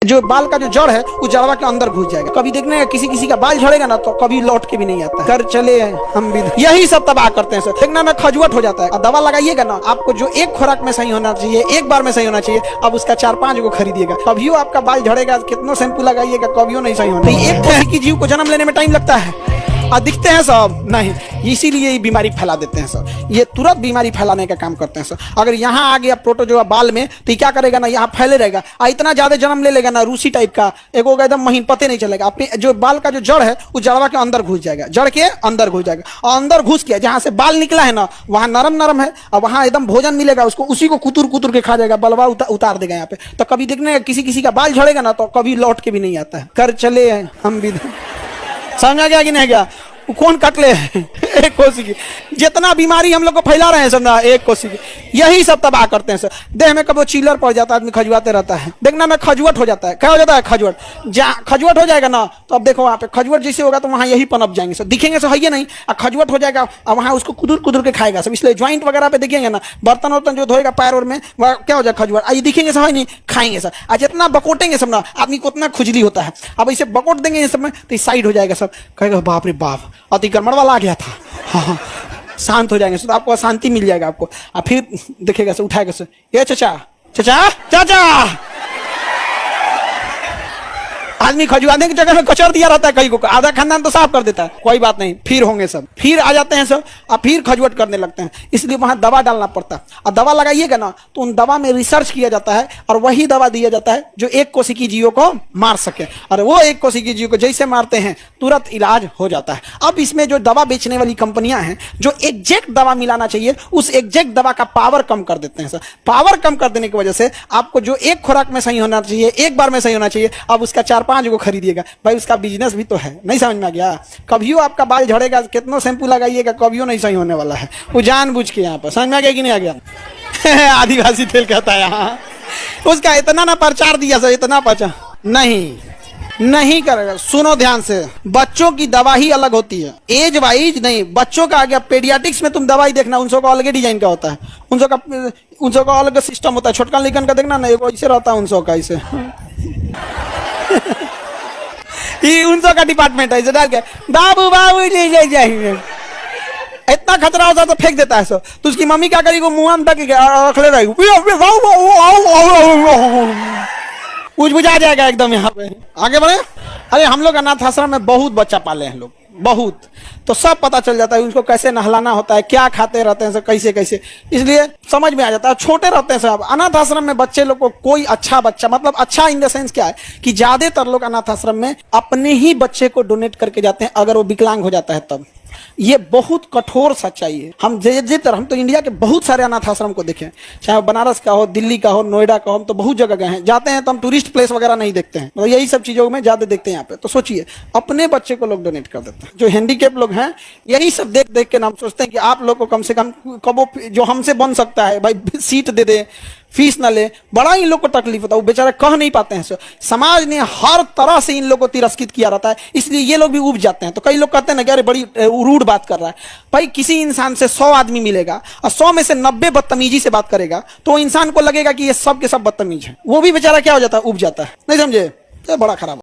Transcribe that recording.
जो बाल का जो जड़ है वो जड़वा के अंदर घुस जाएगा। कभी देखने किसी किसी का बाल झड़ेगा ना तो कभी लौट के भी नहीं आता। कर चले हम भी यही सब तबाह करते हैं सर। देखना ना खजुवट हो जाता है और दवा लगाइएगा ना, आपको जो एक खुराक में सही होना चाहिए, एक बार में सही होना चाहिए, अब उसका 4-5 को खरीदिएगा। कभियो आपका बाल झड़ेगा, कितना शैम्पू लगाइएगा, कभियो नहीं सही होना। एक तरह की जीव को जन्म लेने में टाइम लगता है और दिखते हैं सब नहीं, इसीलिए ये बीमारी फैला देते हैं सर। ये तुरंत बीमारी फैलाने का काम करते हैं सर। अगर यहाँ आ गया प्रोटोजोआ बाल में तो ये क्या करेगा ना, यहाँ फैले रहेगा और इतना ज्यादा जन्म ले लेगा ना, रूसी टाइप का एक होगा, एकदम महीन पते नहीं चलेगा। अपने जो बाल का जो जड़ है वो जड़वा के अंदर घुस जाएगा, जड़ के अंदर घुस जाएगा और अंदर घुस के जहाँ से बाल निकला है ना वहाँ नरम नरम है और वहाँ एकदम भोजन मिलेगा उसको, उसी को कुतुर कुतुर के खा जाएगा, बलवा उतार देगा यहाँ पे। तो कभी देखने किसी किसी का बाल झड़ेगा ना तो कभी लौट के भी नहीं आता है। कर चले हम भी समझा गया कि नहीं गया? कौन कटले एक कोसी की जितना बीमारी हम लोग को फैला रहे हैं समझा, एक कोसी की यही सब तबाह करते हैं सर। देह में कभी चिल्लर पड़ जाता है, आदमी खजुआते रहता है। देखना ना खजुवट हो जाता है। क्या हो जाता है? खजुवट। खजुवट हो जाएगा ना तो अब देखो वहाँ पे खजुवट जैसे होगा तो वहाँ यही पनप जाएंगे सर, दिखेंगे सर, है ये नहीं। और खजुवट हो जाएगा और वहाँ उसको कुदुर कुदुर के खाएगा सब। इसलिए ज्वाइंट वगैरह पे देखेंगे ना, बर्तन वर्तन जो धोएगा पैर और में वह क्या हो जाएगा खजुवट, ये दिखेंगे सर, है नहीं, खाएंगे सर। और जितना बकोटेंगे सब ना आदमी को उतना खुजली होता है। अब इसे बकोट देंगे ये सब में तो साइड हो जाएगा सब, कहेगा बाप रे बाप अति गड़बड़ वाला आ गया था। हाँ, शांत हो जाएंगे सर, तो आपको शांति मिल जाएगा आपको। और फिर देखेगा सर, उठाएगा सर, ये चाचा चाचा चाचा, आदमी खजुआने की जगह में कचर दिया रहता है कहीं को, आधा खानदान तो साफ कर देता है, कोई बात नहीं, फिर होंगे सब, फिर आ जाते हैं सब और फिर खजुवट करने लगते हैं। इसलिए वहां दवा डालना पड़ता है और दवा लगाइएगा ना तो उन दवा में रिसर्च किया जाता है और वही दवा दिया जाता है जो एक कोशिकीय जीवों को मार सके, और वो एक कोशिकीय जीव को जैसे मारते हैं तुरंत इलाज हो जाता है। अब इसमें जो दवा बेचने वाली कंपनियां हैं जो एग्जैक्ट दवा मिलाना चाहिए उस एग्जैक्ट दवा का पावर कम कर देते हैं सर। पावर कम कर देने की वजह से आपको जो एक खुराक में सही होना चाहिए, एक बार में सही होना चाहिए, अब उसका 4-5 को खरीदिएगा। भाई उसका बिजनेस भी तो है। नहीं समझ में आ गया? कभियो आपका बाल झड़ेगा, कितना शैम्पू लगाइएगा, कभियो नहीं सही होने वाला है। वो जानबूझ के यहाँ पर, समझ में आ गया कि नहीं आ गया? आदिवासी तेल कहता है यहाँ, उसका इतना ना प्रचार दिया सर, इतना प्रचार नहीं करेगा। सुनो ध्यान से, बच्चों की दवा ही अलग होती है, एज वाइज नहीं। बच्चों का आ गया पेडियाट्रिक्स में, तुम दवाई देखना उन सबका अलग डिजाइन का होता है, उन सबका अलग सिस्टम होता है। छोटका लेकिन का देखना ना, एक ऐसे रहता है उन सबका, ऐसे उन सबका डिपार्टमेंट है, इसे डाल के बाबू बाबू ले जाएंगे। इतना खतरा होता तो फेंक देता है सो, तो उसकी मम्मी क्या करेगी, वो मुंह में रख ले रहेगी, बुझा जाएगा एकदम। यहाँ पे आगे बढ़े। अरे हम लोग अनाथ आश्रम में बहुत बच्चा पाले हैं लोग, बहुत, तो सब पता चल जाता है उसको कैसे नहलाना होता है, क्या खाते रहते हैं सब, कैसे कैसे, इसलिए समझ में आ जाता है। छोटे रहते हैं सब अनाथ आश्रम में बच्चे लोग को। कोई अच्छा बच्चा, मतलब अच्छा इन द सेंस क्या है कि ज्यादातर लोग अनाथ आश्रम में अपने ही बच्चे को डोनेट करके जाते हैं अगर वो विकलांग हो जाता है तब। ये बहुत कठोर सच्चाई है। हम हम तो इंडिया के बहुत सारे अनाथ आश्रम को देखे, चाहे बनारस का हो, दिल्ली का हो, नोएडा का हो, हम तो बहुत जगह गए हैं। जाते हैं तो हम टूरिस्ट प्लेस वगैरह नहीं देखते हैं, मतलब यही सब चीजों में ज्यादा देखते हैं यहाँ पे। तो सोचिए अपने बच्चे को लोग डोनेट कर देते हैं। जो हैंडीकेप लोग हैं यही सब देख देख के हम सोचते हैं कि आप लोग को कम से कम कबो जो हमसे बन सकता है भाई, सीट दे दे, फीस न ले। बड़ा इन लोग को तकलीफ होता है, वो बेचारे कह नहीं पाते हैं। समाज ने हर तरह से इन लोग को तिरस्कृत किया रहता है, इसलिए ये लोग भी उब जाते हैं। तो कई लोग कहते हैं ना कि अरे बड़ी रूड बात कर रहा है। भाई किसी इंसान से 100 आदमी मिलेगा और 100 में से 90 बदतमीजी से बात करेगा तो इंसान को लगेगा कि ये सब के सब बदतमीज है, वो भी बेचारा क्या हो जाता है, उब जाता है। नहीं समझे? तो बड़ा खराब।